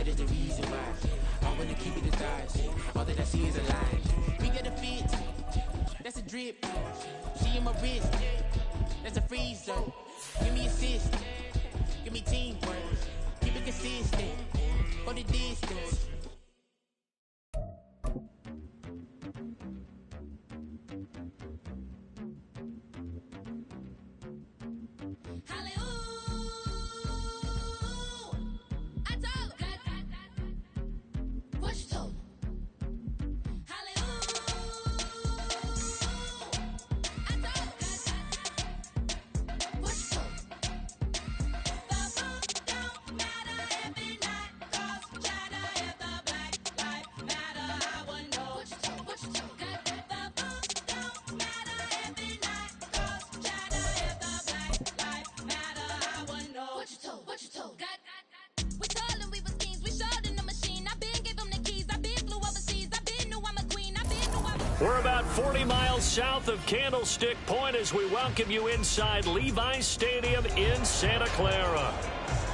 is the reason why I wanna keep it as eyes. All that I see is a lie. We got a fit, that's a drip. She in my wrist, that's a freezer. Give me assist, give me teamwork. Keep it consistent, go the distance. We're about 40 miles south of Candlestick Point as we welcome you inside Levi's Stadium in Santa Clara.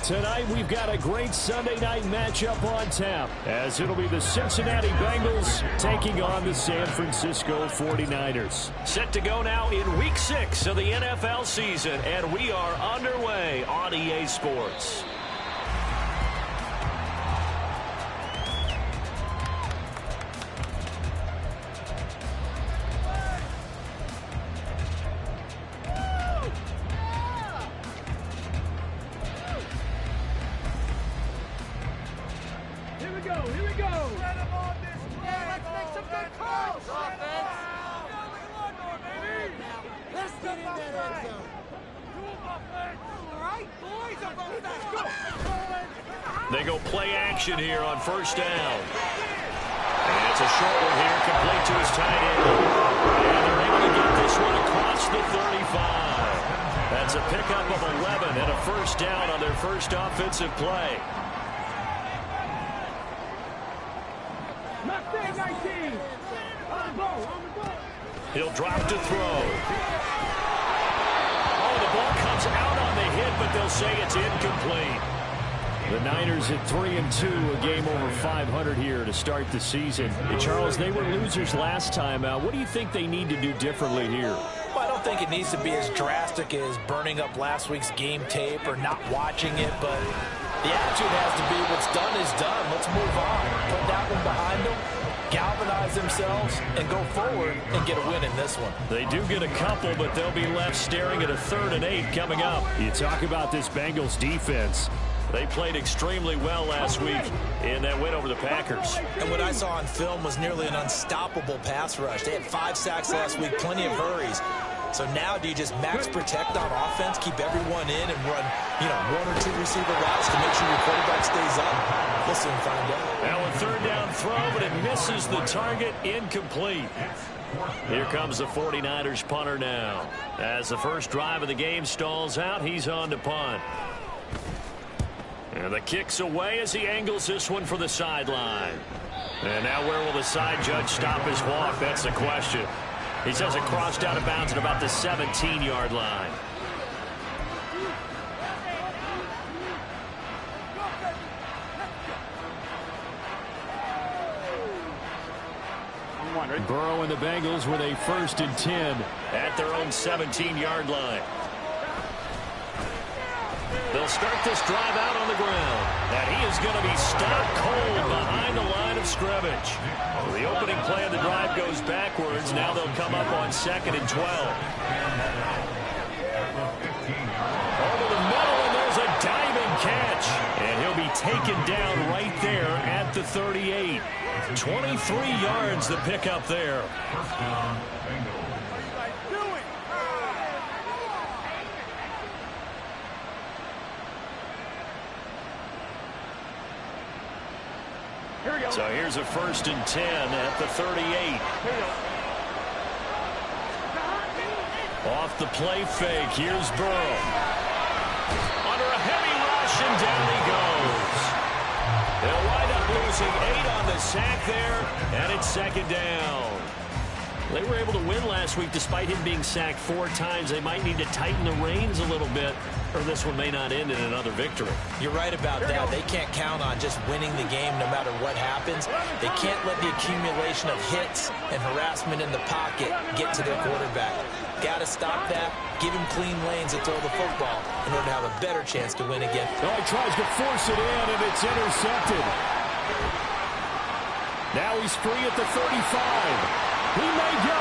Tonight we've got a great Sunday night matchup on tap as it'll be the Cincinnati Bengals taking on the San Francisco 49ers. Set to go now in Week 6 of the NFL season, and we are underway on EA Sports. They go play action here on first down. And it's a short one here, complete to his tight end. And they're able to get this one across the 35. That's a pickup of 11 and a first down on their first offensive play. He'll drop to throw. Oh, the ball comes out on the hit, but they'll say it's incomplete. The Niners at 3-2, a game over 500 here to start the season. Hey, Charles, they were losers last time out. What do you think they need to do differently here? Well, I don't think it needs to be as drastic as burning up last week's game tape or not watching it, but the attitude has to be what's done is done. Let's move on. Put that one behind them, galvanize themselves, and go forward and get a win in this one. They do get a couple, but they'll be left staring at a 3rd and 8 coming up. You talk about this Bengals defense. They played extremely well last week in that win over the Packers. And what I saw on film was nearly an unstoppable pass rush. They had 5 sacks last week, plenty of hurries. So now do you just max protect on offense, keep everyone in, and run, 1 or 2 receiver routes to make sure your quarterback stays up? We'll soon find out. Now a 3rd down throw, but it misses the target, incomplete. Here comes the 49ers punter now. As the first drive of the game stalls out, he's on to punt. And the kick's away as he angles this one for the sideline. And now where will the side judge stop his walk? That's the question. He says it crossed out of bounds at about the 17-yard line. Burrow and the Bengals with a 1st and 10 at their own 17-yard line. They'll start this drive out on the ground. And he is going to be stopped cold behind the line of scrimmage. The opening play of the drive goes backwards. Now they'll come up on 2nd and 12. Over the middle, and there's a diving catch. And he'll be taken down right there at the 38. 23 yards the pickup there. So here's a 1st and 10 at the 38. Off the play fake. Here's Burrow. Under a heavy rush, and down he goes. They'll wind up losing 8 on the sack there, and it's 2nd down. They were able to win last week despite him being sacked 4 times. They might need to tighten the reins a little bit or this one may not end in another victory. You're right about that. They can't count on just winning the game no matter what happens. They can't let the accumulation of hits and harassment in the pocket get to their quarterback. Got to stop that, give him clean lanes and throw the football in order to have a better chance to win again. Oh, he tries to force it in, and it's intercepted. Now he's free at the 35. He may go.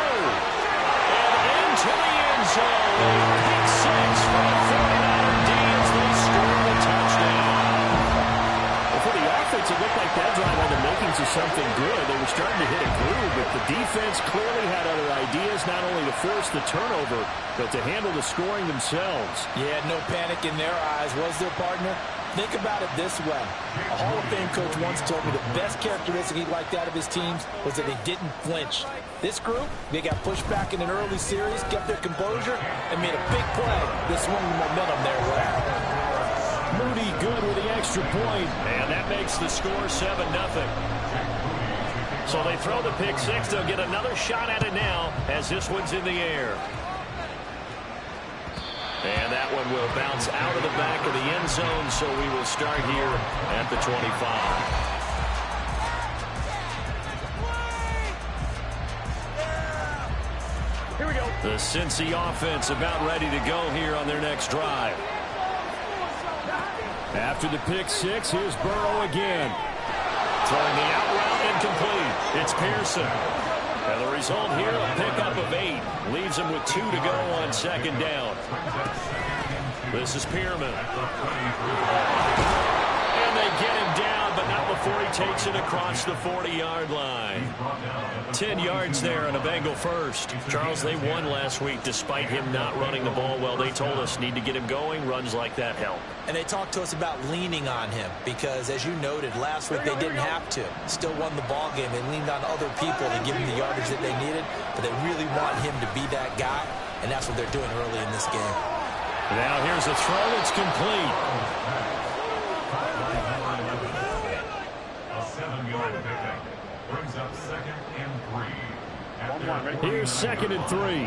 And into the end zone. Pick six for the 49er D as they score the touchdown. Well, for the offense, it looked like that drive had the makings of something good. They were starting to hit a groove, but the defense clearly had other ideas, not only to force the turnover, but to handle the scoring themselves. Yeah, no panic in their eyes, was there, partner? Think about it this way. A Hall of Fame coach once told me the best characteristic he liked out of his teams was that they didn't flinch. This group, they got pushed back in an early series, kept their composure, and made a big play that swung the momentum their way. Moody good with the extra point, and that makes the score 7-0. So they throw the pick six. They'll get another shot at it now as this one's in the air. And that one will bounce out of the back of the end zone, so we will start here at the 25. Here we go. The Cincy offense about ready to go here on their next drive. After the pick six, here's Burrow again. Throwing the out route incomplete. It's Pearson. And the result here, a pickup of 8. Leaves him with 2 to go on second down. This is Pearman. And they get him down, but not before he takes it across the 40-yard line. 10 yards there on a Bengal first. Charles, they won last week despite him not running the ball well. They told us need to get him going. Runs like that help. And they talked to us about leaning on him because, as you noted, last week they didn't have to. Still won the ball game. They leaned on other people to give him the yardage that they needed, but they really want him to be that guy, and that's what they're doing early in this game. Now here's a throw. It's complete. A 7-yard pickup brings up 2nd and 3. Here's 2nd and 3.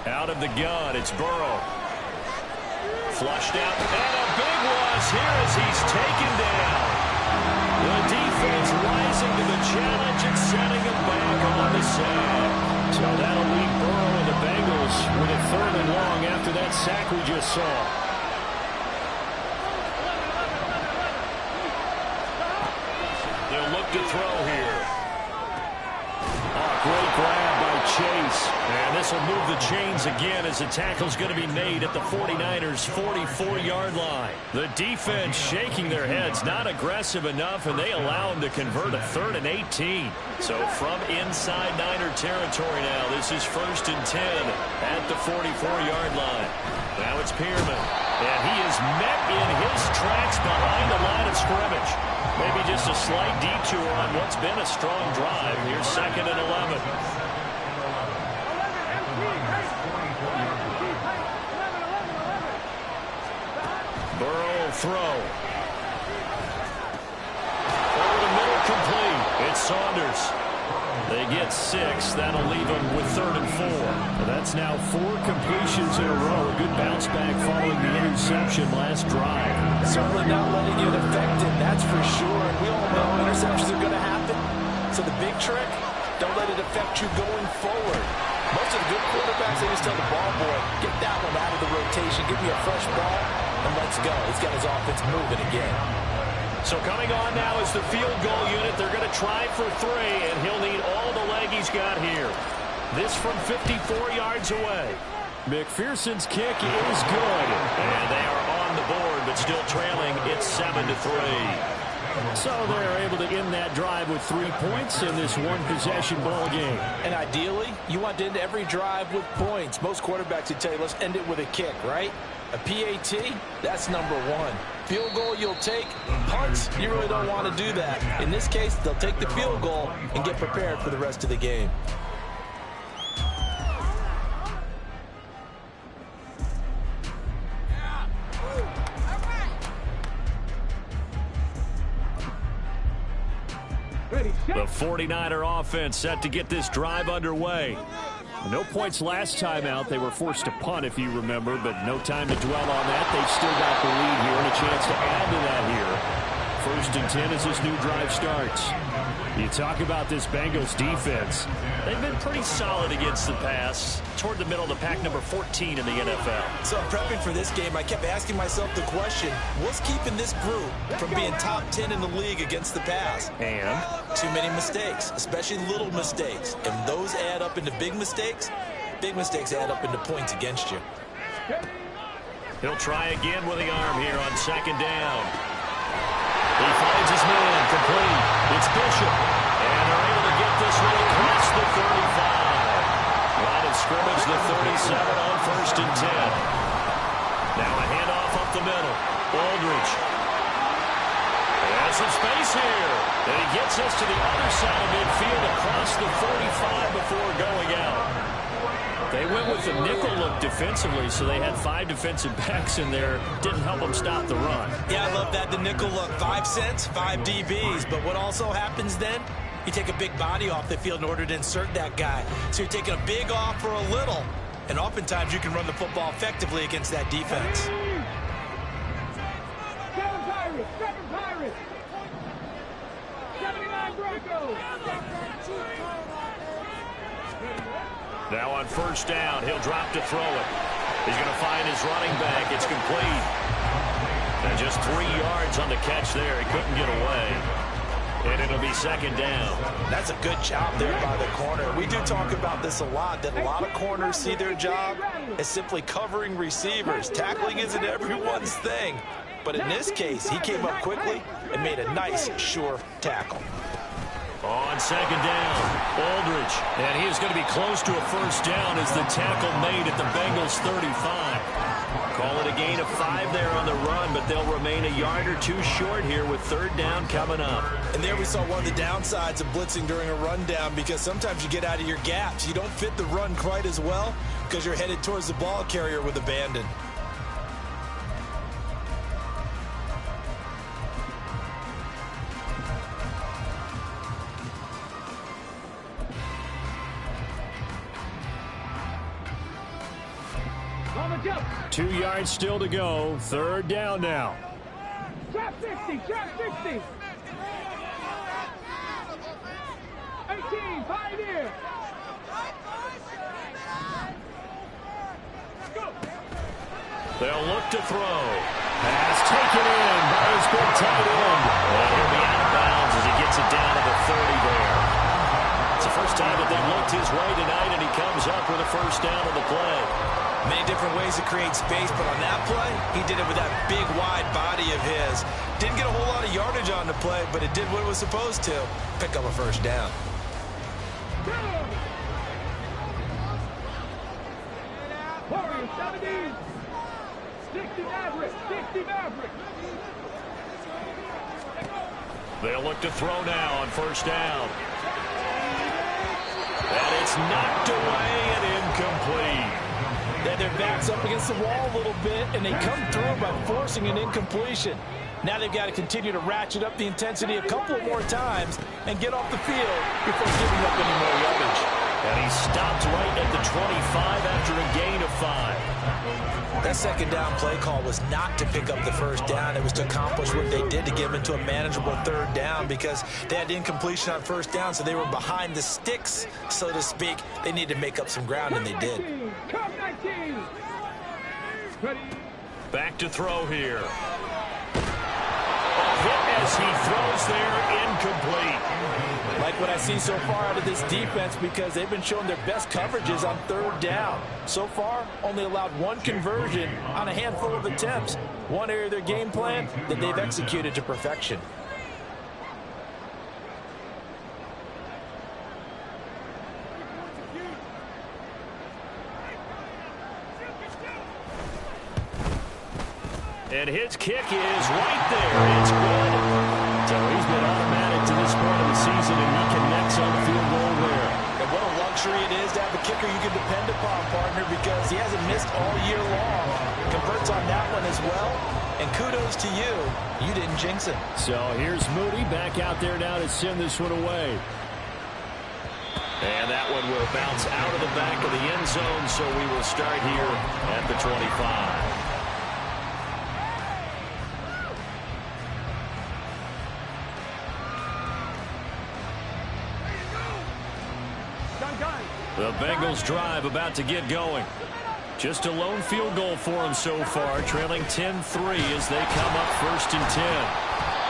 Out of the gun, it's Burrow. Flushed out, and a big loss here as he's taken down. The defense rising to the challenge and setting him back on the sack. So that'll leave Burrow and the Bengals with a 3rd and long after that sack we just saw. They'll look to throw here. Great grab by Chase. And this will move the chains again as the tackle's going to be made at the 49ers' 44-yard line. The defense shaking their heads, not aggressive enough, and they allow him to convert a 3rd and 18. So from inside Niner territory now, this is 1st and 10 at the 44-yard line. Now it's Pearman, and he is met in his tracks behind the line of scrimmage. Maybe just a slight detour on what's been a strong drive. Here's 2nd and 11. Burrow will throw. Over the middle, complete. It's Saunders. They get 6. That'll leave them with 3rd and 4. Well, that's now 4 completions in a row. A good bounce back following the interception last drive. Certainly not letting it affect him, that's for sure. And we all know interceptions are going to happen. So the big trick, don't let it affect you going forward. Most of the good quarterbacks, they just tell the ball boy, get that one out of the rotation, give me a fresh ball, and let's go. He's got his offense moving again. So coming on now is the field goal unit. They're going to try for 3, and he'll need all the leg he's got here. This from 54 yards away. McPherson's kick is good. And they are on the board, but still trailing. It's 7-3. So they're able to end that drive with 3 points in this one-possession ball game. And ideally, you want to end every drive with points. Most quarterbacks would tell you, let's end it with a kick, right? A PAT, that's number 1. Field goal you'll take. Punts, you really don't want to do that. In this case, they'll take the field goal and get prepared for the rest of the game. The 49er offense set to get this drive underway. No points last time out. They were forced to punt, if you remember, but no time to dwell on that. They've still got the lead here and a chance to add to that here. 1st and 10 as this new drive starts. You talk about this Bengals defense. They've been pretty solid against the pass, toward the middle of the pack, number 14 in the NFL. So prepping for this game, I kept asking myself the question, what's keeping this group from being top 10 in the league against the pass? And too many mistakes, especially little mistakes. And those add up into big mistakes. Big mistakes add up into points against you. he'll try again with the arm here on 2nd down. He finds his man, complete. It's Bishop. And they're able to get this one across the 35. Line of scrimmage, the 37 on 1st and 10. Now a handoff up the middle. Aldridge. Has some space here. And he gets us to the other side of midfield across the 45 before going out. They went with the nickel look defensively, so they had 5 defensive backs in there. Didn't help them stop the run. Yeah, I love that, the nickel look. 5 cents, 5 DBs. But what also happens then? You take a big body off the field in order to insert that guy. So you're taking a big off for a little. And oftentimes you can run the football effectively against that defense. 7 Pirates! 7 Pirates! 79 Broncos! Now on 1st down, he'll drop to throw it. He's going to find his running back. It's complete. And just 3 yards on the catch there. He couldn't get away. And it'll be 2nd down. That's a good job there by the corner. We do talk about this a lot, that a lot of corners see their job as simply covering receivers. Tackling isn't everyone's thing. But in this case, he came up quickly and made a nice, sure tackle. On 2nd down, Aldridge. And he is going to be close to a 1st down as the tackle made at the Bengals 35. Call it a gain of 5 there on the run, but they'll remain a yard or 2 short here with 3rd down coming up. And there we saw one of the downsides of blitzing during a rundown, because sometimes you get out of your gaps. You don't fit the run quite as well because you're headed towards the ball carrier with abandon. On the jump! 2 yards still to go. 3rd down now. Trap 60! Trap 60! 18! Pioneer! Go! They'll look to throw. Pass taken in by his big tight end. And he'll be out of bounds as he gets it down to the 30 there. It's the first time that they've looked his way tonight, and he comes up with a 1st down on the play. Many different ways to create space, but on that play, he did it with that big, wide body of his. Didn't get a whole lot of yardage on the play, but it did what it was supposed to. Pick up a 1st down. Warriors 70! 60 Maverick! 60 Maverick! They'll look to throw now on 1st down. And it's knocked away and incomplete. Then their back's up against the wall a little bit, and they come through by forcing an incompletion. Now they've got to continue to ratchet up the intensity a couple more times and get off the field before giving up any more yardage. And he stopped right at the 25 after a gain of 5. That 2nd down play call was not to pick up the 1st down. It was to accomplish what they did, to give into a manageable 3rd down, because they had incompletion on 1st down, so they were behind the sticks, so to speak. They needed to make up some ground, and they did. Come 19! Ready? Back to throw here. A hit as he throws there, incomplete. Like what I see so far out of this defense, because they've been showing their best coverages on 3rd down. So far, only allowed 1 conversion on a handful of attempts. One area of their game plan that they've executed to perfection. And his kick is right there. It's good. So he's been automatic to this point of the season, and he connects on the field goal there. And what a luxury it is to have a kicker you can depend upon, partner, because he hasn't missed all year long. Converts on that one as well. And kudos to you. You didn't jinx it. So here's Moody back out there now to send this one away. And that one will bounce out of the back of the end zone, so we will start here at the 25. The Bengals drive about to get going. Just a lone field goal for them so far, trailing 10-3 as they come up 1st and 10.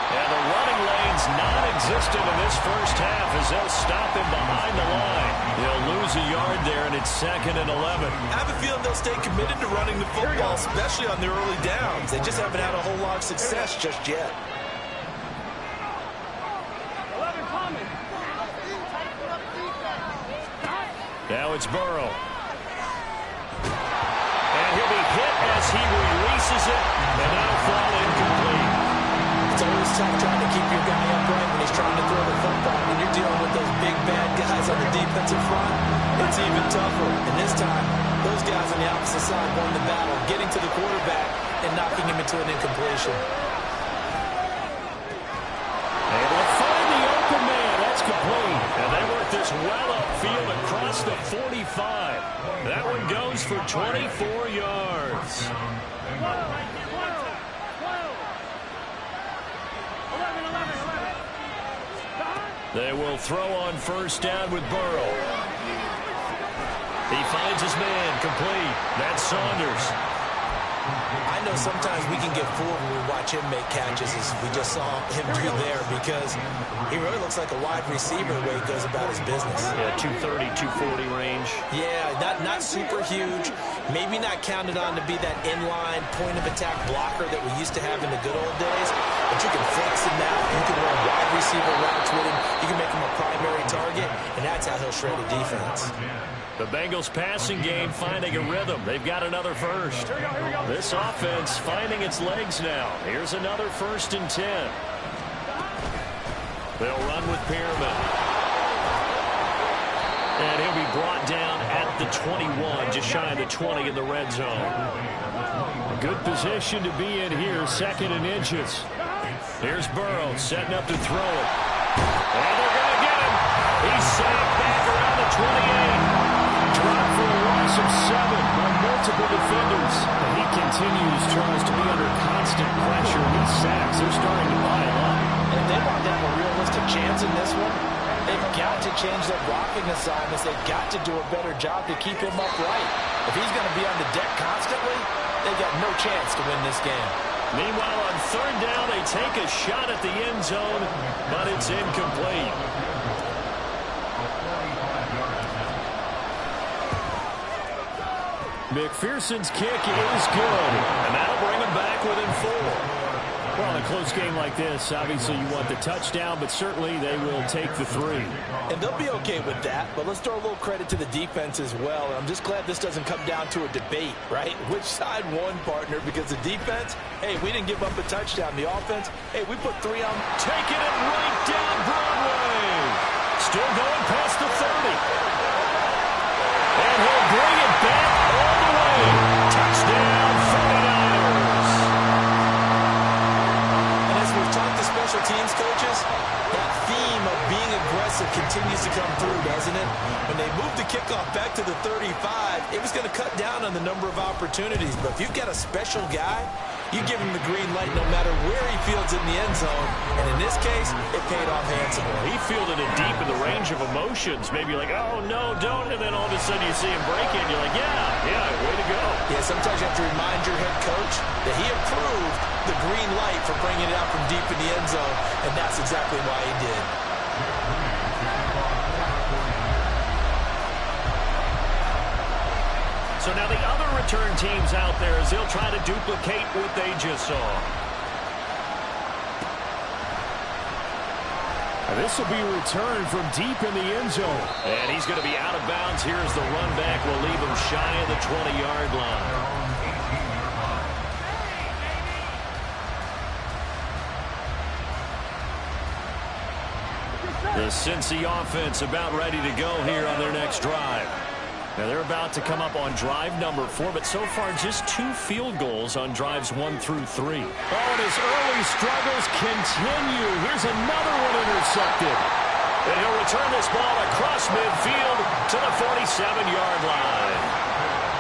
And the running lane's non-existent in this first half as they'll stop him behind the line. They'll lose a yard there, and it's 2nd and 11. I have a feeling they'll stay committed to running the football, especially on their early downs. They just haven't had a whole lot of success just yet. Now it's Burrow. And he'll be hit as he releases it, and that'll fall incomplete. It's always tough trying to keep your guy upright when he's trying to throw the football. When you're dealing with those big, bad guys on the defensive front, it's even tougher. And this time, those guys on the opposite side won the battle, getting to the quarterback and knocking him into an incompletion. Able to find the open man. That's complete. And they work this well upfield across the 45. That one goes for 24 yards. They will throw on 1st down with Burrow. He finds his man, complete. That's Saunders. I know sometimes we can get fooled when we watch him make catches, as we just saw him do there, because he really looks like a wide receiver the way he goes about his business. Yeah, 230, 240 range. Yeah, not super huge. Maybe not counted on to be that inline point-of-attack blocker that we used to have in the good old days, but you can flex him out. You can run wide receiver routes with him. You can make him a primary target, and that's how he'll shred a defense. The Bengals passing game finding a rhythm. They've got another first. This offense finding its legs now. Here's another 1st and 10. They'll run with Pearman. And he'll be brought down at the 21, just shy of the 20 in the red zone. Good position to be in here, 2nd and inches. Here's Burrow setting up to throw it. And they're going to get him. He's sacked back around the 28. Dropped for a loss of 7 by multiple defenders. And he continues, tries to be under constant pressure. These sacks, they're starting to pile up. And if they want to have a realistic chance in this one, they've got to change their blocking assignments. They've got to do a better job to keep him upright. If he's going to be on the deck constantly, they've got no chance to win this game. Meanwhile, on 3rd down, they take a shot at the end zone, but it's incomplete. McPherson's kick is good, and that'll bring him back within 4. Well, in a close game like this, obviously you want the touchdown, but certainly they will take the 3. And they'll be okay with that, but let's throw a little credit to the defense as well. I'm just glad this doesn't come down to a debate, right? Which side won, partner? Because the defense, hey, we didn't give up a touchdown. The offense, hey, we put 3 on. Taking it right down Broadway. Still going past the 30. And he'll bring it back all the way. Touchdown, 49ers. And as we've talked to special teams coaches, that theme of being aggressive continues to come through, doesn't it? When they moved the kickoff back to the 35, it was going to cut down on the number of opportunities. But if you've got a special guy, you give him the green light no matter where he fields in the end zone. And in this case, it paid off handsomely. He fielded it deep in the range of emotions. Maybe like, oh, no, don't. And then all of a sudden you see him break it. And you're like, yeah, way to go. Yeah, sometimes you have to remind your head coach that he approved the green light for bringing it out from deep in the end zone. And that's exactly why he did. So now the other return teams out there as they'll try to duplicate what they just saw. And this will be returned from deep in the end zone. And he's going to be out of bounds. Here's the run back. Will leave him shy of the 20-yard line. The Cincy offense about ready to go here on their next drive. Now they're about to come up on drive number 4, but so far just 2 field goals on drives 1 through 3. Oh, and his early struggles continue. Here's another one intercepted. And he'll return this ball across midfield to the 47-yard line.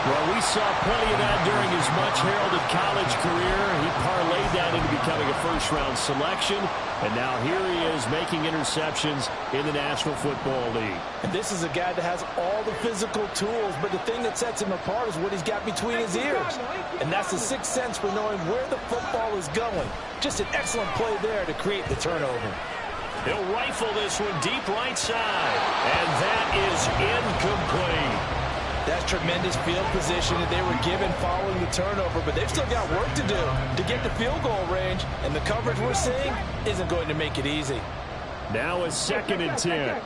Well, we saw plenty of that during his much-heralded college career. He parlayed that into becoming a first-round selection, and now here he is making interceptions in the National Football League. And this is a guy that has all the physical tools, but the thing that sets him apart is what he's got between his ears. And that's the sixth sense for knowing where the football is going. Just an excellent play there to create the turnover. He'll rifle this one deep right side, and that is incomplete. That's tremendous field position that they were given following the turnover, but they've still got work to do to get to field goal range, and the coverage we're seeing isn't going to make it easy. Now a 2nd and 10.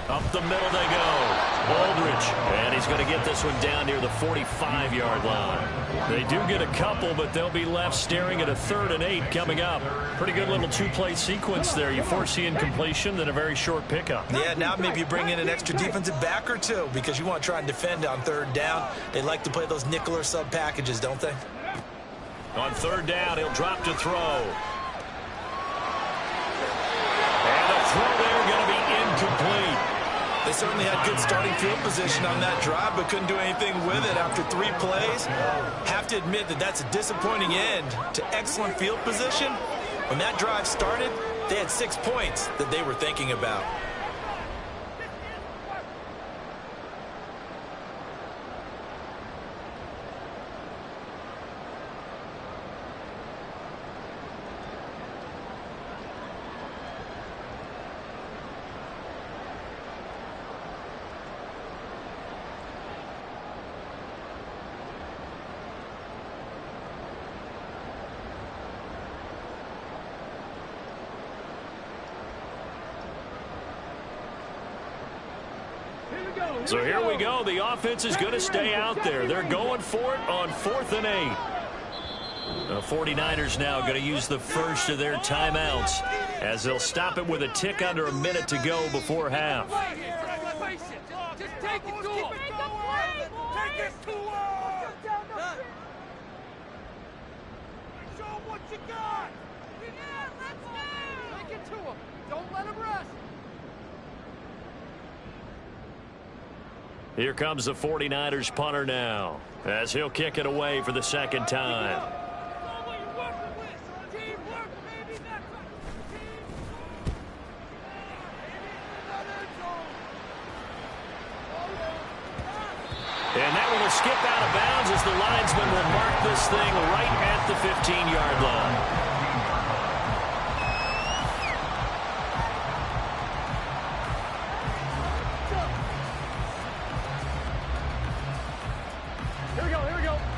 Up the middle they go. Aldridge, and he's going to get this one down near the 45-yard line. They do get a couple, but they'll be left staring at a 3rd and 8 coming up. Pretty good little 2-play sequence there. You force the incompletion, then a very short pickup. Yeah, now maybe you bring in an extra defensive back or two because you want to try and defend on 3rd down. They like to play those nickel or sub packages, don't they? On 3rd down, he'll drop to throw. And the throw there going to be incomplete. They certainly had good starting field position on that drive, but couldn't do anything with it after 3 plays. Have to admit that that's a disappointing end to excellent field position. When that drive started, they had 6 points that they were thinking about. So here we go. The offense is going to stay out there. They're going for it on 4th and 8. The 49ers now going to use the first of their timeouts as they'll stop it with a tick under a minute to go before half. Just take it to him. Take it to him. Show him what you got. Yeah, let's go. Take it to him. Don't let him rest. Here comes the 49ers punter now as he'll kick it away for the 2nd time. And that one will skip out of bounds as the linesman will mark this thing right at the 15-yard line.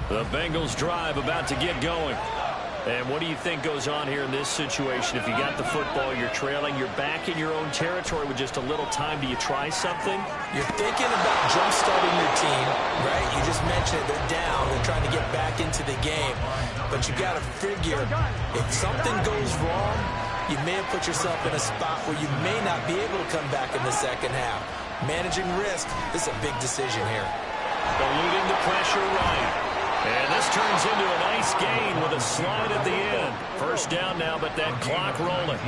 The Bengals drive about to get going. And what do you think goes on here in this situation? If you got the football, you're trailing, you're back in your own territory with just a little time. Do you try something? You're thinking about jump-starting your team, right? You just mentioned it. They're down. They're trying to get back into the game. But you got to figure, if something goes wrong, you may have put yourself in a spot where you may not be able to come back in the second half. Managing risk, this is a big decision here. Eluding the pressure right. And this turns into a nice gain with a slide at the end. First down now, but that clock rolling.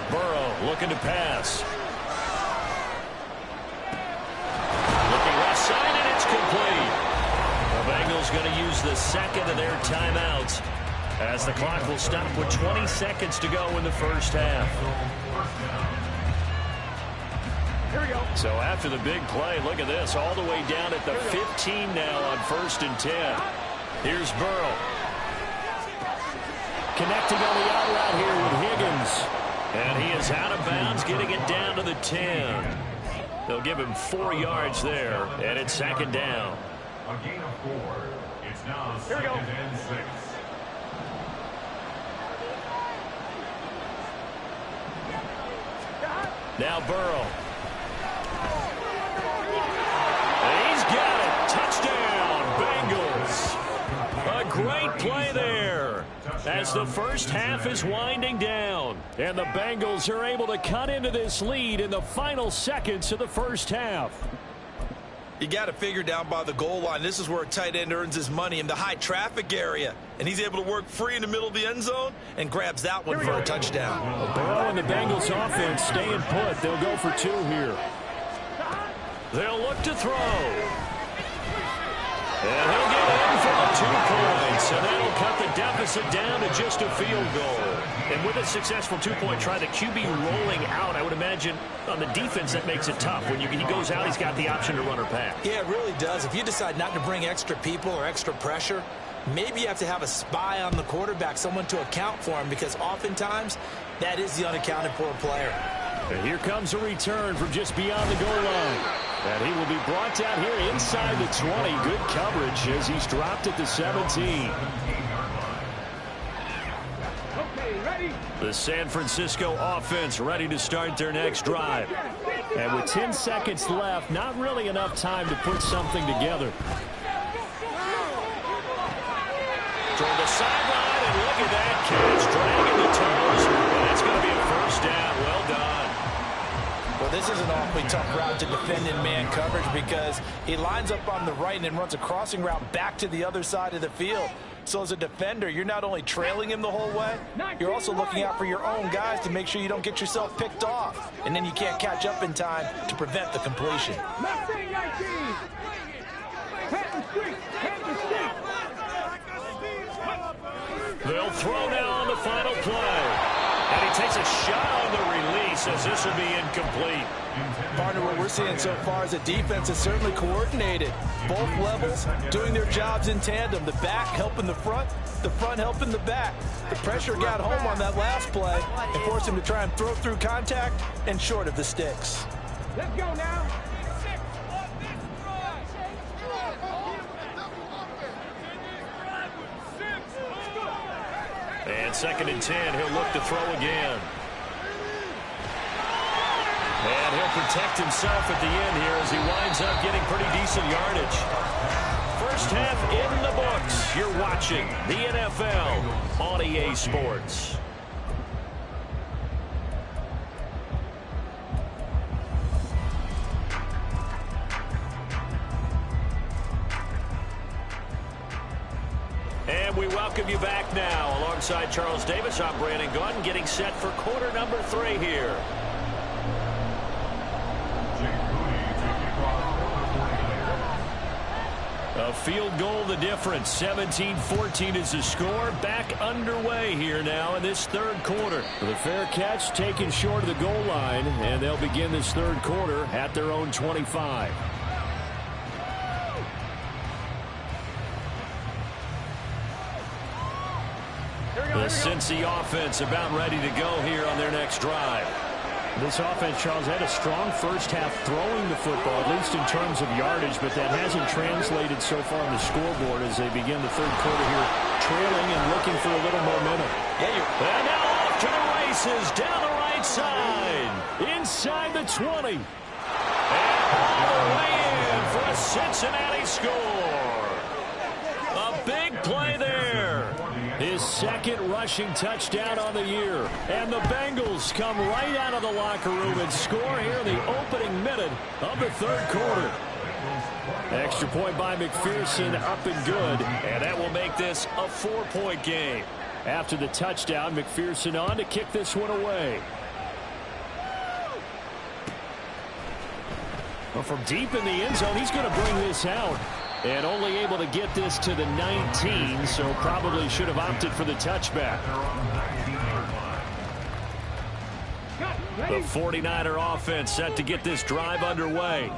Burrow looking to pass. Looking left side, and it's complete. The Bengals going to use the 2nd of their timeouts as the clock will stop with 20 seconds to go in the first half. Here we go. So after the big play, look at this, all the way down at the 15 now on 1st and 10. Here's Burrow. Connecting on the out route here with Higgins. And he is out of bounds, getting it down to the 10. They'll give him 4 yards there, and it's 2nd down. A gain of 4. It's now Here we go. 2nd and 6. Now Burrow. He's got it. Touchdown, Bengals. A great play there. as the first half is winding down. And the Bengals are able to cut into this lead in the final seconds of the first half. You got to figure down by the goal line. This is where a tight end earns his money, in the high traffic area. And he's able to work free in the middle of the end zone and grabs that one for a touchdown. Burrow and the Bengals offense staying put. They'll go for 2 here. They'll look to throw. And he'll get in for the 2 points. And that'll cut the deficit down to just a field goal. And with a successful 2-point try, the QB rolling out, I would imagine on the defense that makes it tough. When he goes out, he's got the option to run or pass. Yeah, it really does. If you decide not to bring extra people or extra pressure, maybe you have to have a spy on the quarterback, someone to account for him, because oftentimes that is the unaccounted for player. And here comes a return from just beyond the goal line. And he will be brought down here inside the 20. Good coverage as he's dropped at the 17. The San Francisco offense ready to start their next drive. And with 10 seconds left, not really enough time to put something together. Toward the sideline, and look at that catch, dragging the toes. And that's going to be a first down. Well done. Well, this is an awfully tough route to defend in man coverage, because he lines up on the right and then runs a crossing route back to the other side of the field. So as a defender, you're not only trailing him the whole way, you're also looking out for your own guys to make sure you don't get yourself picked off. And then you can't catch up in time to prevent the completion. They'll throw now on the final play. And he takes a shot on the release, as this will be incomplete. Partner, what we're seeing so far is a defense is certainly coordinated. Both levels doing their jobs in tandem. The back helping the front helping the back. The pressure got home on that last play and forced him to try and throw through contact and short of the sticks. Let's go now. And 2nd and 10, he'll look to throw again. And he'll protect himself at the end here as he winds up getting pretty decent yardage. First half in the books. You're watching the NFL on EA Sports. And we welcome you back now. Alongside Charles Davis, I'm Brandon Gunn, getting set for quarter number 3 here. A field goal the difference. 17-14 is the score. Back underway here now in this 3rd quarter. The fair catch taken short of the goal line, and they'll begin this 3rd quarter at their own 25. The Cincy offense about ready to go here on their next drive. This offense, Charles, had a strong first half throwing the football, at least in terms of yardage, but that hasn't translated so far on the scoreboard as they begin the 3rd quarter here, trailing and looking for a little momentum. And now off to the races, down the right side, inside the 20. And all the way in for a Cincinnati score. A big play there. His 2nd rushing touchdown on the year. And the Bengals come right out of the locker room and score here in the opening minute of the 3rd quarter. Extra point by McPherson, up and good. And that will make this a 4-point game. After the touchdown, McPherson on to kick this one away. Well, from deep in the end zone, he's going to bring this out. And only able to get this to the 19, so probably should have opted for the touchback. The 49er offense set to get this drive underway.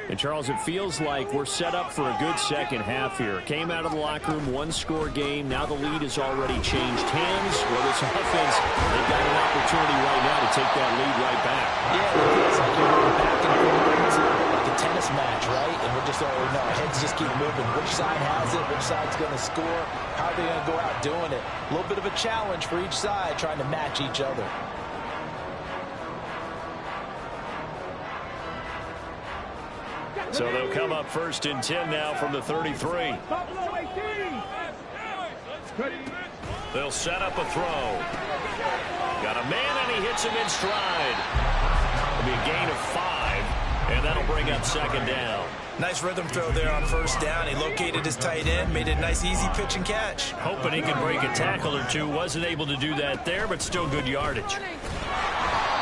And, Charles, it feels like we're set up for a good second half here. Came out of the locker room, 1-score game. Now the lead has already changed hands. Well, this offense, they've got an opportunity right now to take that lead right back. Yeah, it feels like you're going back and forth like a tennis match, right? And we're just all, our heads just keep moving. Which side has it? Which side's going to score? How are they going to go out doing it? A little bit of a challenge for each side, trying to match each other. So they'll come up 1st and 10 now from the 33. They'll set up a throw. Got a man, and he hits him in stride. It'll be a gain of 5, and that'll bring up second down. Nice rhythm throw there on first down. He located his tight end, made it a nice, easy pitch and catch. Hoping he could break a tackle or two. Wasn't able to do that there, but still good yardage.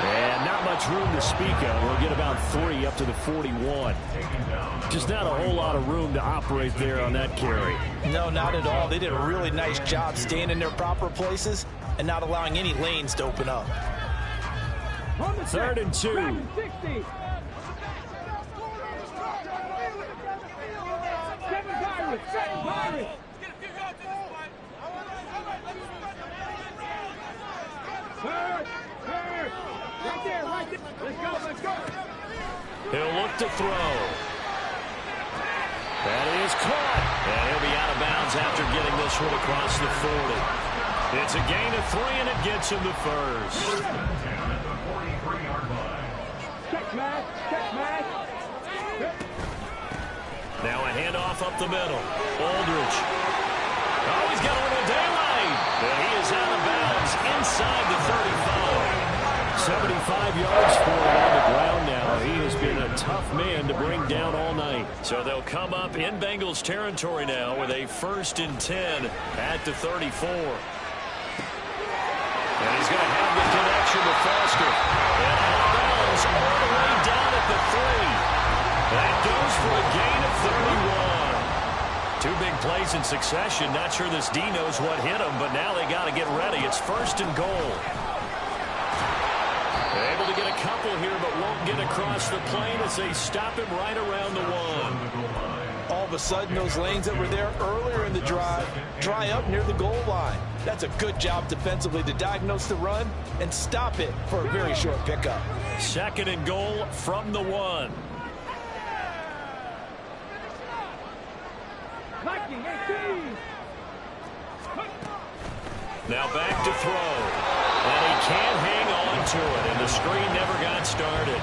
And not much room to speak of. We'll get about 3 up to the 41. Just not a whole lot of room to operate there on that carry. No, not at all. They did a really nice job staying in their proper places and not allowing any lanes to open up. 3rd and 2. He'll look to throw. That is caught. And he'll be out of bounds after getting this one across the 40. It's a gain of 3, and it gets him the first. Now a handoff up the middle. Aldridge. Oh, he's got a little daylight. And he is out of bounds inside the 35. 75 yards for him on the ground now. He has been a tough man to bring down all night. So they'll come up in Bengals territory now with a 1st and 10 at the 34. And he's going to have the connection to Foster. And out of bounds all the way down at the 3. That goes for a gain of 31. 2 big plays in succession. Not sure this D knows what hit him, but now they got to get ready. It's 1st and goal. Able to get a couple here, but won't get across the plane as they stop him right around the 1. All of a sudden, those lanes that were there earlier in the drive dry up near the goal line. That's a good job defensively to diagnose the run and stop it for a very short pickup. 2nd and goal from the 1. Now back to throw. And he can't hang on to it, and the screen never got started.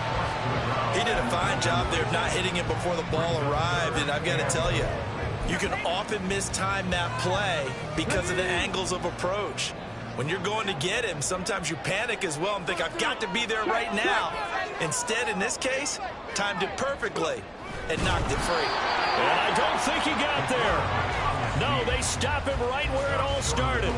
He did a fine job there of not hitting it before the ball arrived, and I've got to tell you, you can often mistime that play because of the angles of approach. When you're going to get him, sometimes you panic as well and think, I've got to be there right now. Instead, in this case, timed it perfectly and knocked it free. And I don't think he got there. No, they stop him right where it all started.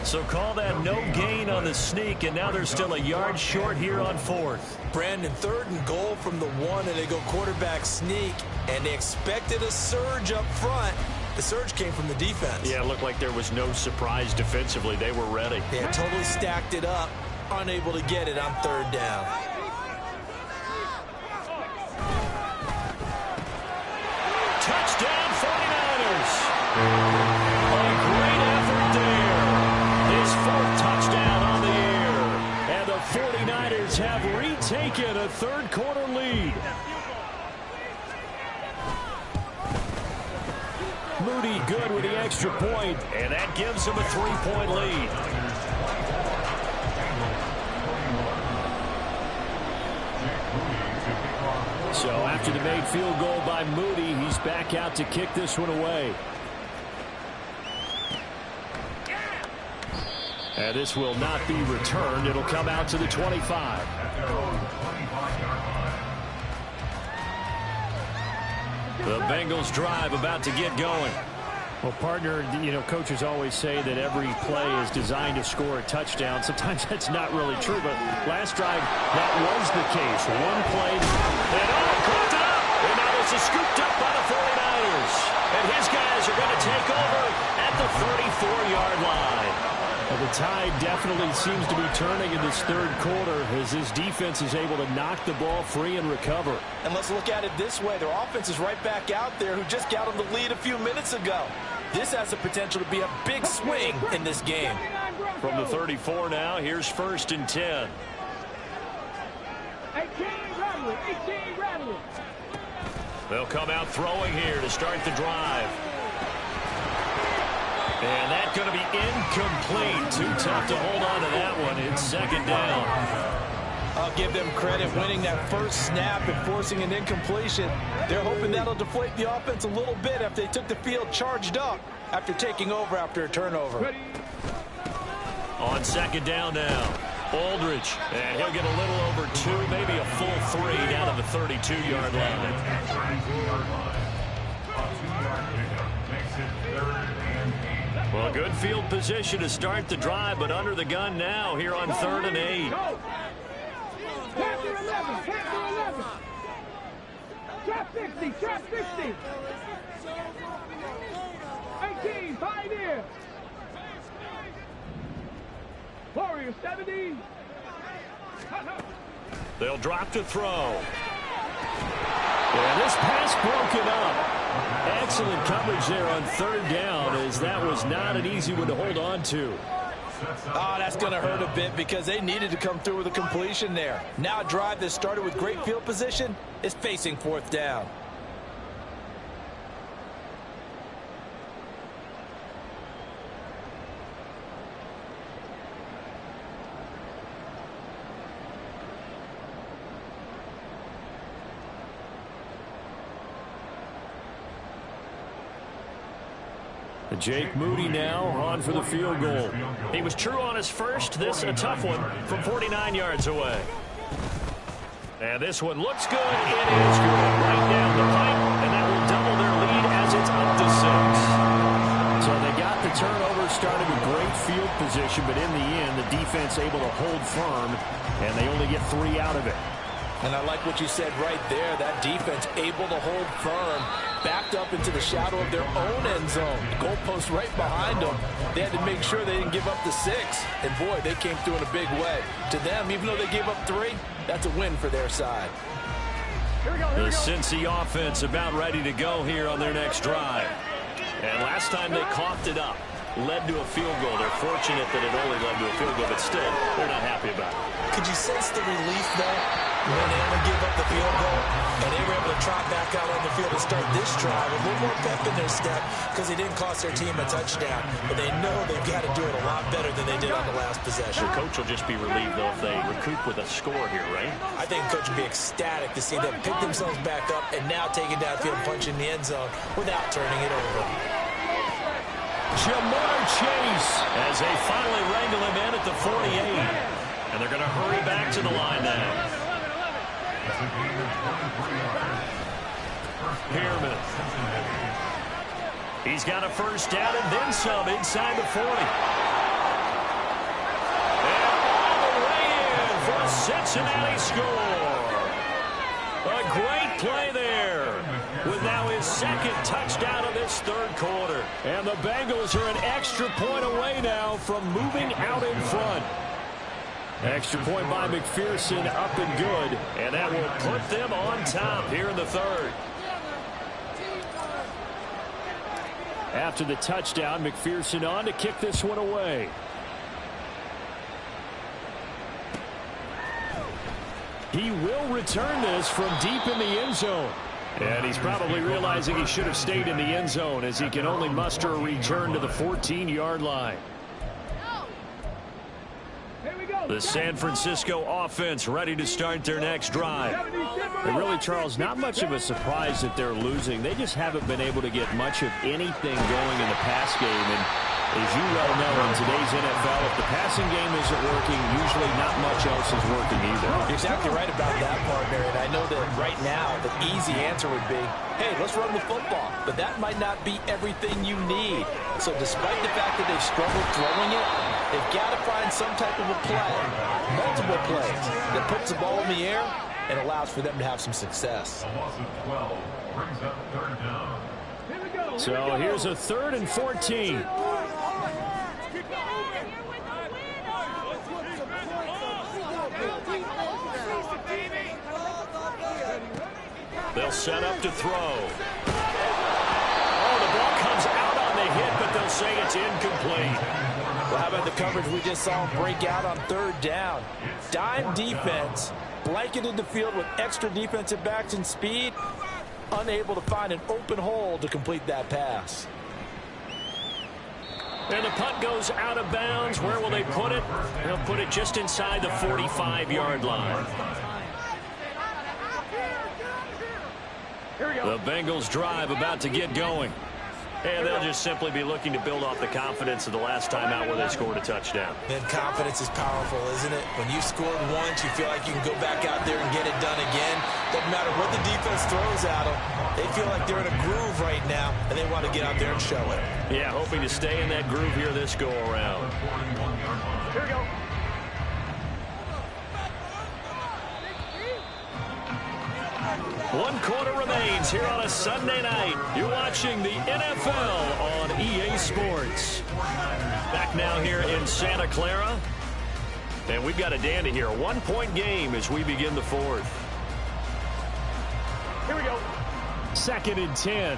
So call that no gain on the sneak, and now they're still a yard short here on 4th. Brandon, 3rd and goal from the 1, and they go quarterback sneak, and they expected a surge up front. The surge came from the defense. Yeah, it looked like there was no surprise defensively. They were ready. They had totally stacked it up, unable to get it on 3rd down. Touchdown 49ers. A great effort there. His 4th touchdown on the air. And the 49ers have retaken a 3rd quarter lead. Moody good with the extra point, and that gives him a 3-point lead. So after the made field goal by Moody, he's back out to kick this one away. And this will not be returned. It'll come out to the 25. The Bengals drive about to get going. Well, partner, you know, coaches always say that every play is designed to score a touchdown. Sometimes that's not really true, but last drive, that was the case. One play, and caught it up! And now this is scooped up by the 49ers. And his guys are going to take over at the 34-yard line. Well, the tide definitely seems to be turning in this 3rd quarter as his defense is able to knock the ball free and recover. And let's look at it this way. Their offense is right back out there who just got them the lead a few minutes ago. This has the potential to be a big swing in this game. From the 34 now, here's 1st and 10. 18 Rattler. They'll come out throwing here to start the drive. And that's going to be incomplete. Too tough to hold on to that one. It's 2nd down. I'll give them credit winning that first snap and forcing an incompletion. They're hoping that'll deflate the offense a little bit after they took the field charged up after taking over after a turnover. On second down now, Aldridge, and he'll get a little over 2, maybe a full 3 down to the 32-yard line. Well, good field position to start the drive, but under the gun now here on 3rd and 8. Chapter 11, chapter 11. Trap 60, trap 60. 18, Pioneer. Warrior 70. They'll drop to throw. Yeah, this pass broken up. Excellent coverage there on 3rd down, as that was not an easy one to hold on to. Oh, that's going to hurt a bit because they needed to come through with a completion there. Now a drive that started with great field position is facing 4th down. Jake Moody now on for the field goal. He was true on his first. This a tough one from 49 yards away. And this one looks good. It is good. Right down the pipe, and that will double their lead as it's up to 6. So they got the turnover, started with great field position, but in the end, the defense able to hold firm, and they only get 3 out of it. And I like what you said right there. That defense able to hold firm, backed up into the shadow of their own end zone. Goalpost right behind them. They had to make sure they didn't give up the 6. And, boy, they came through in a big way. To them, even though they gave up 3, that's a win for their side. The Cincy offense about ready to go here on their next drive. And last time they coughed it up, led to a field goal. They're fortunate that it only led to a field goal, but still, they're not happy about it. Could you sense the relief, though, when they only gave up the field goal and they were able to trot back out on the field and start this drive with a little more pep in their step because they didn't cost their team a touchdown, but they know they've got to do it a lot better than they did on the last possession. The coach will just be relieved, though, if they recoup with a score here, right? I think the coach will be ecstatic to see them pick themselves back up and now take it downfield and punch in the end zone without turning it over. Jamar Chase as they finally wrangle him in at the 48. And they're going to hurry back to the line now. Pearman. He's got a first down and then some inside the 40. And all the way in for a Cincinnati score. A great play there with now his 2nd touchdown of this 3rd quarter. And the Bengals are an extra point away now from moving out in front. Extra point by McPherson, up and good, and that will put them on top here in the 3rd. After the touchdown, McPherson on to kick this one away. He will return this from deep in the end zone. And he's probably realizing he should have stayed in the end zone as he can only muster a return to the 14-yard line. The San Francisco offense ready to start their next drive. And really, Charles, not much of a surprise that they're losing. They just haven't been able to get much of anything going in the pass game. And as you well know, in today's NFL, if the passing game isn't working, usually not much else is working either. You're exactly right about that, partner. And I know that right now the easy answer would be, hey, let's run the football. But that might not be everything you need. So despite the fact that they've struggled throwing it, they've got to find some type of a play, multiple plays, that puts the ball in the air and allows for them to have some success. A loss of 12 brings up 3rd down. So here's a 3rd and 14. They'll set up to throw. Oh, the ball comes out on the hit, but they'll say it's incomplete. Well, how about the coverage we just saw him break out on 3rd down? Dime defense, blanketed the field with extra defensive backs and speed, unable to find an open hole to complete that pass. And the punt goes out of bounds. Where will they put it? They'll put it just inside the 45-yard line. The Bengals drive about to get going. And they'll just simply be looking to build off the confidence of the last time out where they scored a touchdown. Then confidence is powerful, isn't it? When you've scored once, you feel like you can go back out there and get it done again. Doesn't matter what the defense throws at them. They feel like they're in a groove right now, and they want to get out there and show it. Yeah, hoping to stay in that groove here this go-around. Here we go. One quarter remains here on a Sunday night. You're watching the NFL on EA Sports. Back now here in Santa Clara. And we've got a dandy here. A one-point game as we begin the fourth. Here we go. 2nd and 10.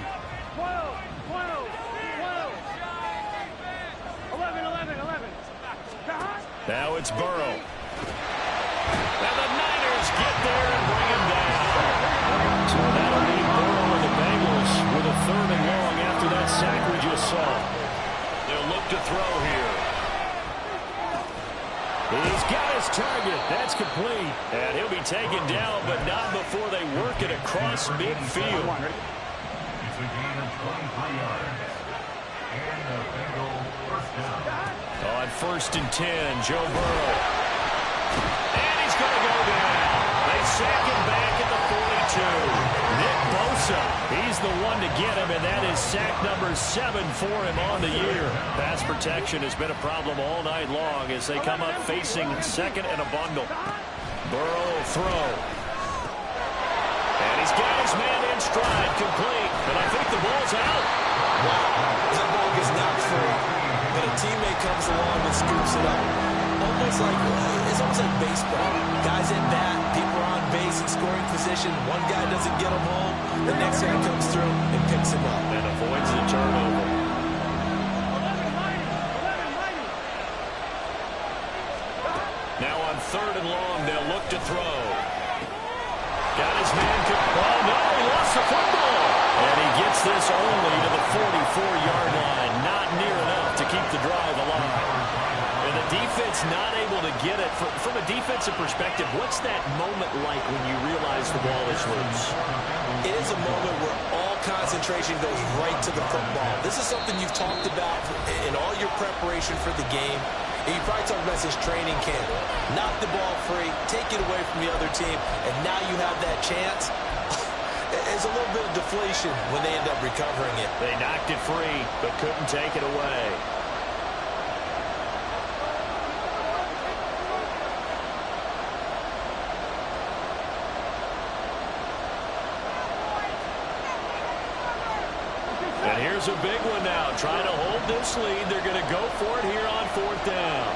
12, 12, 12. 11. Now it's Burrow. And the Niners get there and bring him down. So that'll leave Burrow and the Bengals with a 3rd and long after that sack we just saw. They'll look to throw here. He's got his target. That's complete. And he'll be taken down, but not before they work it across midfield. It's a gain of 23 yards. And the Bengal first down. On 1st and 10, Joe Burrow. And he's going to go down. They sack him back at the 42. Nick Bosa, he's the one to get him, and that is sack number 7 for him on the year. Pass protection has been a problem all night long as they come up facing 2nd and a bundle. Burrow will throw. And he's got his man in stride, complete. And I think the ball's out. Wow, that ball gets knocked free. But a teammate comes along and scoops it up. It's almost like baseball. Guys at bat, people are on base in scoring position. One guy doesn't get him home. The next guy comes through and picks him up. And avoids the turnover. Now on 3rd and long, they'll look to throw. Got his man. Oh, no, he lost the football. And he gets this only to the 44-yard line. Not near enough to keep the drive alive. And the defense not able to get it. From a defensive perspective, what's that moment like when you realize the ball is loose? It is a moment where all concentration goes right to the football. This is something you've talked about in all your preparation for the game. And you probably talked about since training camp. Knock the ball free, take it away from the other team, and now you have that chance. There's a little bit of deflation when they end up recovering it. They knocked it free, but couldn't take it away. And here's a big one now. Trying to hold this lead. They're going to go for it here on 4th down. 11.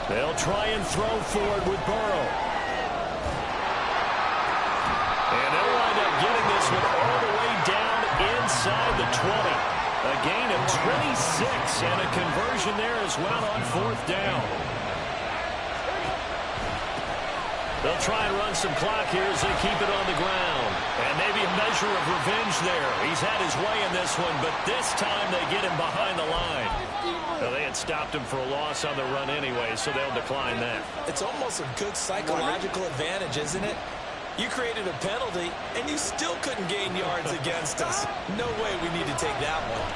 They'll try and throw forward with Burrow. And they'll wind up getting this one all the way down inside the 20. A gain of 26 and a conversion there as well on 4th down. They'll try and run some clock here as they keep it on the ground. And maybe a measure of revenge there. He's had his way in this one, but this time they get him behind the line. Well, they had stopped him for a loss on the run anyway, so they'll decline that. It's almost a good psychological advantage, isn't it? You created a penalty, and you still couldn't gain yards against us. No way we need to take that one.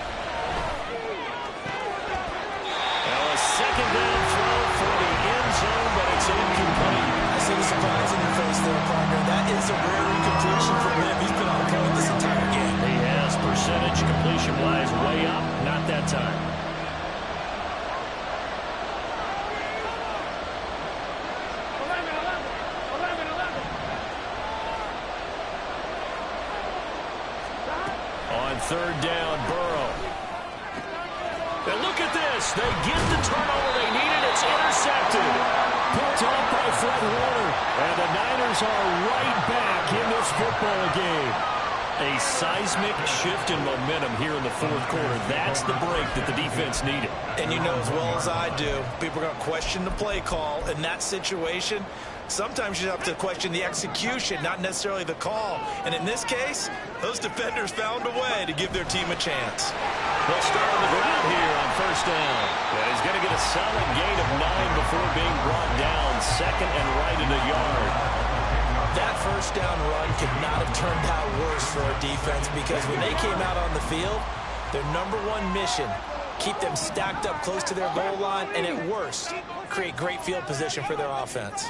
Now a 2nd down throw for the end zone, but it's incomplete. I see the surprise in your face there, partner. That is a rare incompletion from him. He's been on point this entire game. He has percentage completion-wise way up. Not that time. On 3rd down, Burrow. And look at this. They get the turnover they needed. It's intercepted. Picked off by Fred Warner. And the Niners are right back in this football game. A seismic shift in momentum here in the 4th quarter. That's the break that the defense needed. And you know as well as I do, people are going to question the play call in that situation. sometimes you have to question the execution, not necessarily the call. And in this case, those defenders found a way to give their team a chance. They'll start on the ground here on first down. And he's going to get a solid gain of 9 before being brought down. Second and right in the yard. That first down run could not have turned out worse for our defense, because when they came out on the field, their number one mission, keep them stacked up close to their goal line, and at worst, create great field position for their offense.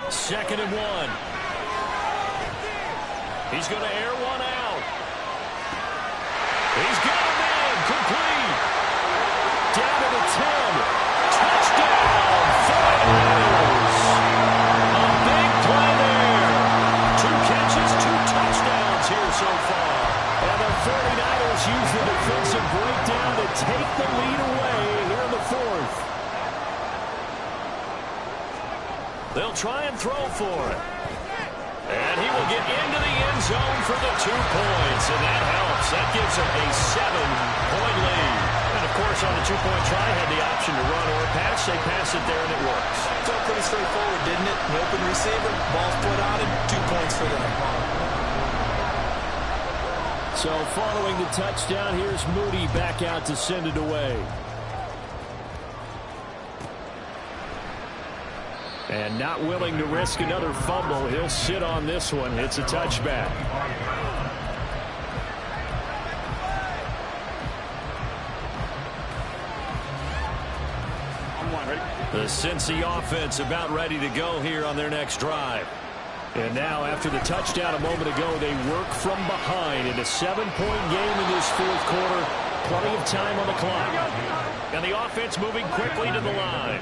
Second and 1. He's going to air one out. He's got a man, complete. Down to the 10. Touchdown, 49ers. A big play there. 2 catches, 2 touchdowns here so far. And the 49ers use the defensive breakdown to take the lead away here in the 4th. They'll try and throw for it. And he will get into the end zone for the 2 points. And that helps. That gives them a 7-point lead. And, of course, on the 2-point try, had the option to run or pass. They pass it there, and it works. So pretty straightforward, didn't it? An open receiver, ball's put on it, 2 points for them. So following the touchdown, here's Moody back out to send it away. And not willing to risk another fumble, he'll sit on this one. It's a touchback. The Cincy offense about ready to go here on their next drive. And now, after the touchdown a moment ago, they work from behind in a 7-point game in this 4th quarter. Plenty of time on the clock. And the offense moving quickly to the line.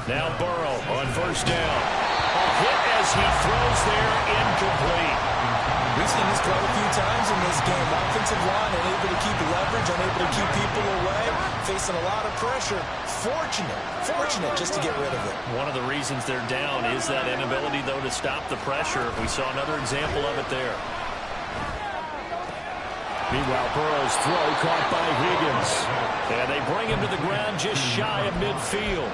Now Burrow on first down. A hit as he throws there, incomplete. We've seen this quite a few times in this game. Offensive line unable to keep leverage, unable to keep people away, facing a lot of pressure. Fortunate just to get rid of it. One of the reasons they're down is that inability, though, to stop the pressure. We saw another example of it there. Meanwhile, Burrow's throw caught by Higgins. And they bring him to the ground just shy of midfield.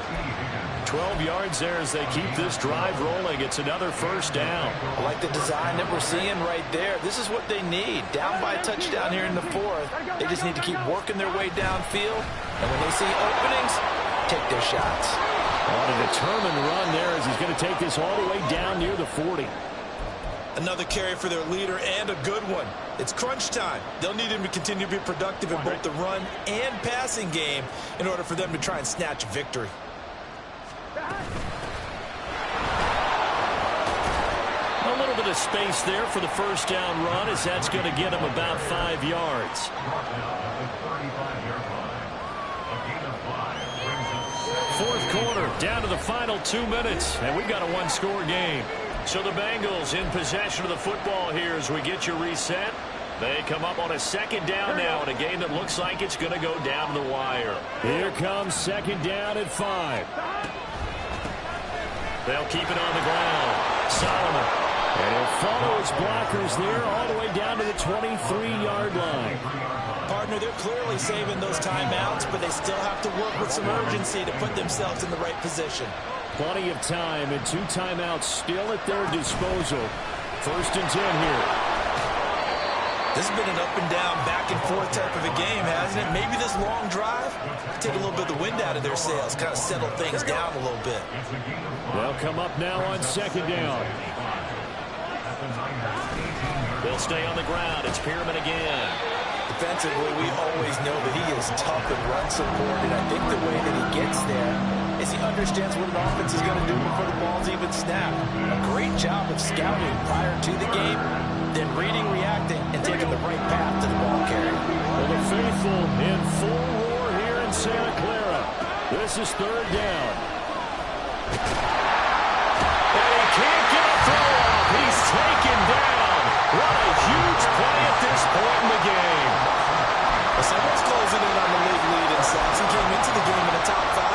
12 yards there as they keep this drive rolling. It's another first down. I like the design that we're seeing right there. This is what they need. Down by a touchdown here in the 4th. They just need to keep working their way downfield. And when they see openings, take their shots. On a determined run there as he's going to take this all the way down near the 40. Another carry for their leader, and a good one. It's crunch time. They'll need him to continue to be productive in both the run and passing game in order for them to try and snatch a victory. A little bit of space there for the first down run, as that's going to get him about 5 yards. Fourth quarter, down to the final 2 minutes, and we've got a 1-score game. So the Bengals in possession of the football here as we get you reset. They come up on a second down now in a game that looks like it's going to go down the wire. Here comes second down at 5. They'll keep it on the ground. Solomon. And he'll follow his blockers there all the way down to the 23-yard line. Partner, they're clearly saving those timeouts, but they still have to work with some urgency to put themselves in the right position. Plenty of time and 2 timeouts still at their disposal. First and 10 here. This has been an up and down, back and forth type of a game, hasn't it? Maybe this long drive take a little bit of the wind out of their sails, kind of settle things down a little bit. They'll come up now on second down. They'll stay on the ground. It's Pierman again. Defensively, we always know that he is tough and run support, and I think the way that he gets there is he understands what an offense is going to do before the ball's even snapped. A great job of scouting prior to the game, then reading, reacting, and taking the right path to the ball carrier. Well, the faithful in full roar here in Santa Clara. This is third down. And he can't get a throw off. He's taken down. What a huge play at this point in the game. Well, someone's closing in on the league lead, and Saxon came into the game in the top 5.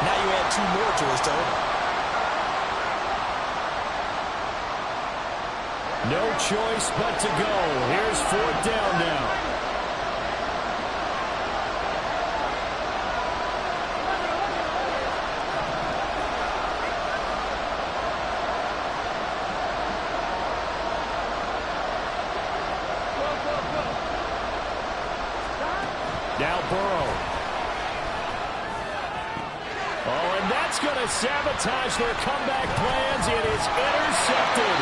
Now you add 2 more to his total. No choice but to go. Here's fourth down now. Now Burrow. Oh, and that's going to sabotage their comeback plans. It is intercepted.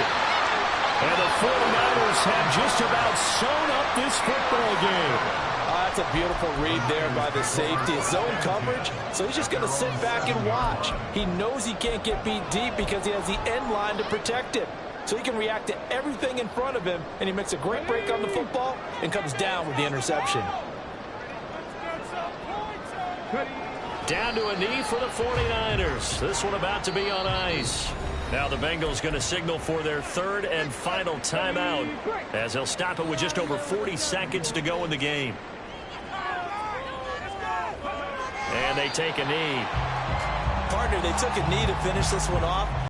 And the 49ers have just about sewn up this football game. That's a beautiful read there by the safety. It's zone coverage, so he's just going to sit back and watch. He knows he can't get beat deep because he has the end line to protect him. So he can react to everything in front of him, and he makes a great break on the football and comes down with the interception. Down to a knee for the 49ers. This one about to be on ice. Now the Bengals going to signal for their third and final timeout as they'll stop it with just over 40 seconds to go in the game. And they take a knee. Partner, they took a knee to finish this one off.